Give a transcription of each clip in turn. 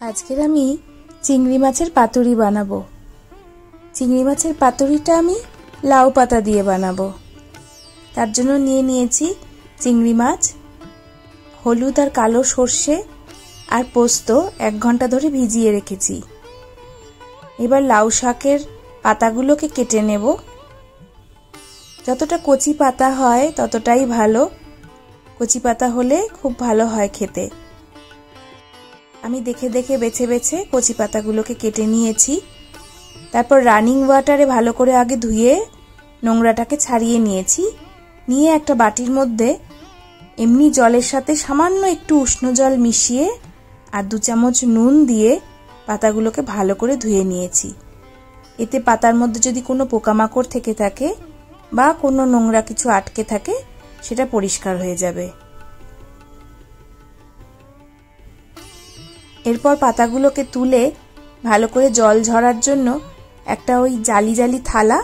আজকের আমি চিংড়ি মাছের পাতুরি বানাবো। চিংড়ি মাছের পাতুরিটা আমি লাউ পাতা দিয়ে বানাবো। তার জন্য নিয়ে নিয়েছি চিংড়ি মাছ, হলুদ আর কালো সর্ষে আর পোস্ত 1 ঘন্টা ধরে ভিজিয়ে রেখেছি। এবার লাউ শাকের পাতাগুলোকে কেটে নেব। যতটা কচি পাতা হয় ততটাই ভালো, কচি পাতা হলে খুব ভালো হয় খেতে। আমি দেখে দেখে বেছে বেছে কচি পাতাগুলোকে কেটে নিয়েছি। তারপর রানিং ওয়াটারে ভালো করে আগে ধুয়ে নোংরাটাকে ছাড়িয়ে নিয়েছি। নিয়ে একটা বাটির মধ্যে এমনি জলের সাথে সামান্য একটু উষ্ণ জল মিশিয়ে আর 2 চামচ নুন দিয়ে পাতাগুলোকে ভালো করে ধুয়ে নিয়েছি। এতে পাতার মধ্যে যদি কোনো পোকামাকড় থেকে থাকে বা কোনো নোংরা কিছু আটকে থাকে সেটা পরিষ্কার হয়ে যাবে। এরপর পাতাগুলোকে তুলে ভালো করে জল ঝরার জন্য একটা ওই জালি জালি থালা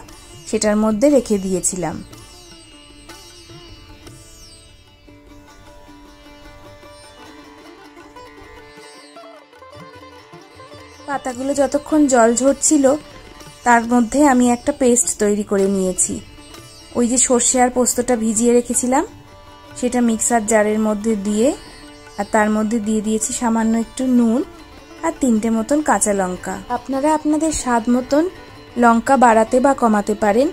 সেটার মধ্যে রেখে দিয়েছিলাম। পাতাগুলো যতক্ষণ জল ঝরছিল তার মধ্যে আমি একটা পেস্ট তৈরি করে নিয়েছি। ওই যে সর্ষে আর পোস্তটা ভিজিয়ে রেখেছিলাম সেটা মিক্সার জারের মধ্যে দিয়ে আর তার মধ্যে দিয়ে দিয়েছি সামান্য একটু নুন আর 3টে মতন কাঁচা লঙ্কা। আপনারা আপনাদের স্বাদ মতন লঙ্কা বাড়াতে বা কমাতে পারেন।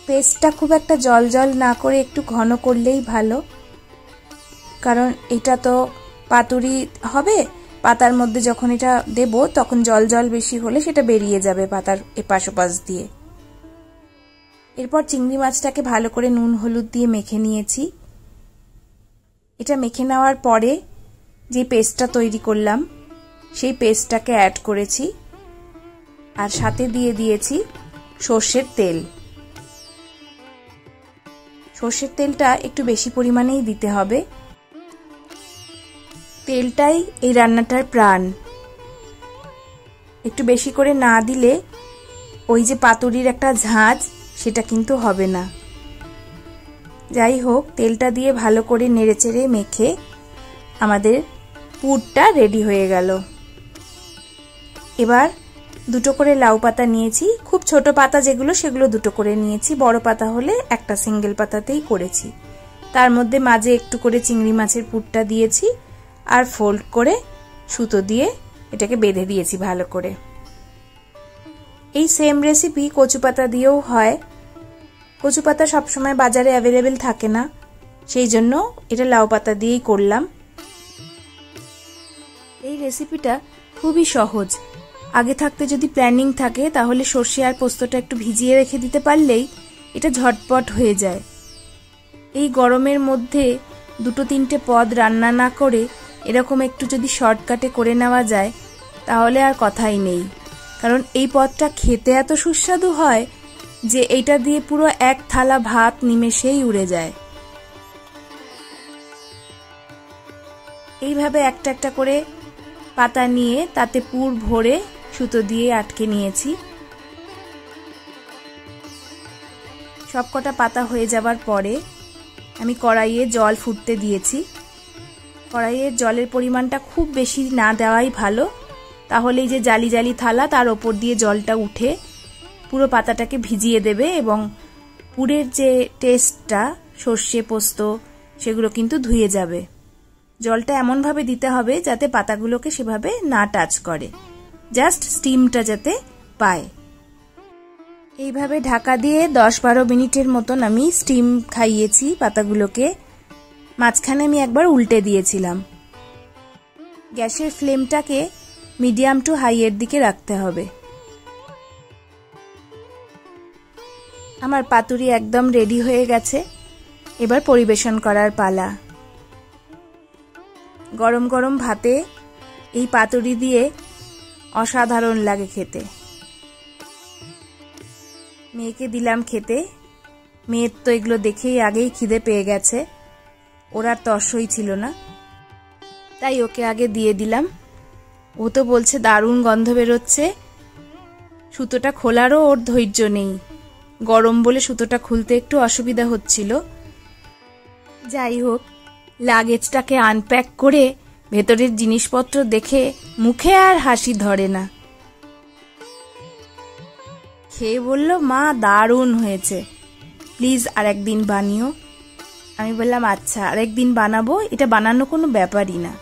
পেস্টটা খুব একটা জল জল না করে একটু ঘন করলেই ভালো, কারণ এটা তো পাতুরি হবে। পাতার মধ্যে যখন এটা দেব তখন জল জল বেশি হলে সেটা বেরিয়ে যাবে পাতার এপাশ ওপাশ দিয়ে। এরপর চিংড়ি মাছটাকে ভালো করে নুন হলুদ দিয়ে মেখে নিয়েছি। এটা মেখে নেওয়ার পরে যে পেস্টটা তৈরি করলাম সেই পেস্টটাকে অ্যাড করেছি আর সাথে দিয়ে দিয়েছি সর্ষের তেল। সর্ষের তেলটা একটু বেশি পরিমাণেই দিতে হবে। তেলটাই এই রান্নাটার প্রাণ। একটু বেশি করে না দিলে ওই যে পাতুরির একটা ঝাঁঝ সেটা কিন্তু হবে না। যাই হোক, তেলটা দিয়ে ভালো করে নেড়েচেড়ে মেখে আমাদের পুরটা রেডি হয়ে গেল। এবার 2টো করে লাউ পাতা নিয়েছি। খুব ছোট পাতা যেগুলো সেগুলো 2টো করে নিয়েছি। বড় পাতা হলে একটা সিঙ্গেল পাতাতেই করেছি। তার মধ্যে মাঝে একটু করে চিংড়ি মাছের পুরটা দিয়েছি আর ফোল্ড করে সুতো দিয়ে এটাকে বেঁধে দিয়েছি ভালো করে। এই সেম রেসিপি কচু পাতা দিয়েও হয়। কচু পাতা সবসময় বাজারে অ্যাভেলেবেল থাকে না, সেই জন্য এটা লাউ পাতা দিয়েই করলাম। এই রেসিপিটা খুবই সহজ। আগে থাকতে যদি প্ল্যানিং থাকে তাহলে সর্ষে আর পোস্তটা একটু ভিজিয়ে রেখে দিতে পারলেই এটা ঝটপট হয়ে যায়। এই গরমের মধ্যে 2-3টে পদ রান্না না করে এরকম একটু যদি শর্টকাটে করে নেওয়া যায় তাহলে আর কথাই নেই। কারণ এই পদটা খেতে এত সুস্বাদু হয় যে এইটা দিয়ে পুরো 1 থালা ভাত নিমেষেই উড়ে যায়। এইভাবে একটা একটা করে পাতা নিয়ে তাতে পুর ভরে সুতো দিয়ে আটকে নিয়েছি। সবকটা পাতা হয়ে যাবার পরে আমি কড়াইয়ে জল ফুটতে দিয়েছি। কড়াইয়ের জলের পরিমাণটা খুব বেশি না দেওয়াই ভালো, তাহলে এই যে জালি জালি থালা তার ওপর দিয়ে জলটা উঠে পুরো পাতাটাকে ভিজিয়ে দেবে এবং পুরের যে টেস্টটা সর্ষে পোস্ত সেগুলো কিন্তু ধুয়ে যাবে। জলটা এমনভাবে দিতে হবে যাতে পাতাগুলোকে সেভাবে না টাচ করে, জাস্ট স্টিমটা যাতে পায়। এইভাবে ঢাকা দিয়ে 10-12 মিনিটের মতন আমি স্টিম খাইয়েছি পাতাগুলোকে। মাঝখানে আমি একবার উল্টে দিয়েছিলাম। গ্যাসের ফ্লেমটাকে মিডিয়াম টু হাইয়ের দিকে রাখতে হবে। আমার পাতুরি একদম রেডি হয়ে গেছে। এবার পরিবেশন করার পালা। গরম গরম ভাতে এই পাতুরি দিয়ে অসাধারণ লাগে খেতে। মেয়েকে দিলাম খেতে। মেয়ের তো এগুলো দেখেই আগেই খিদে পেয়ে গেছে, ওর আর তর্সই ছিল না, তাই ওকে আগে দিয়ে দিলাম। ও তো বলছে দারুণ গন্ধ বেরোচ্ছে। সুতোটা খোলারও ওর ধৈর্য নেই, গরম বলে সুতোটা খুলতে একটু অসুবিধা হচ্ছিল। যাই হোক, লাগেজটাকে আনপ্যাক করে ভেতরের জিনিসপত্র দেখে মুখে আর হাসি ধরে না। খেয়ে বলল, মা দারুণ হয়েছে, প্লিজ আরেকদিন বানিও। আমি বললাম আচ্ছা আরেকদিন বানাবো, এটা বানানো কোনো ব্যাপারই না।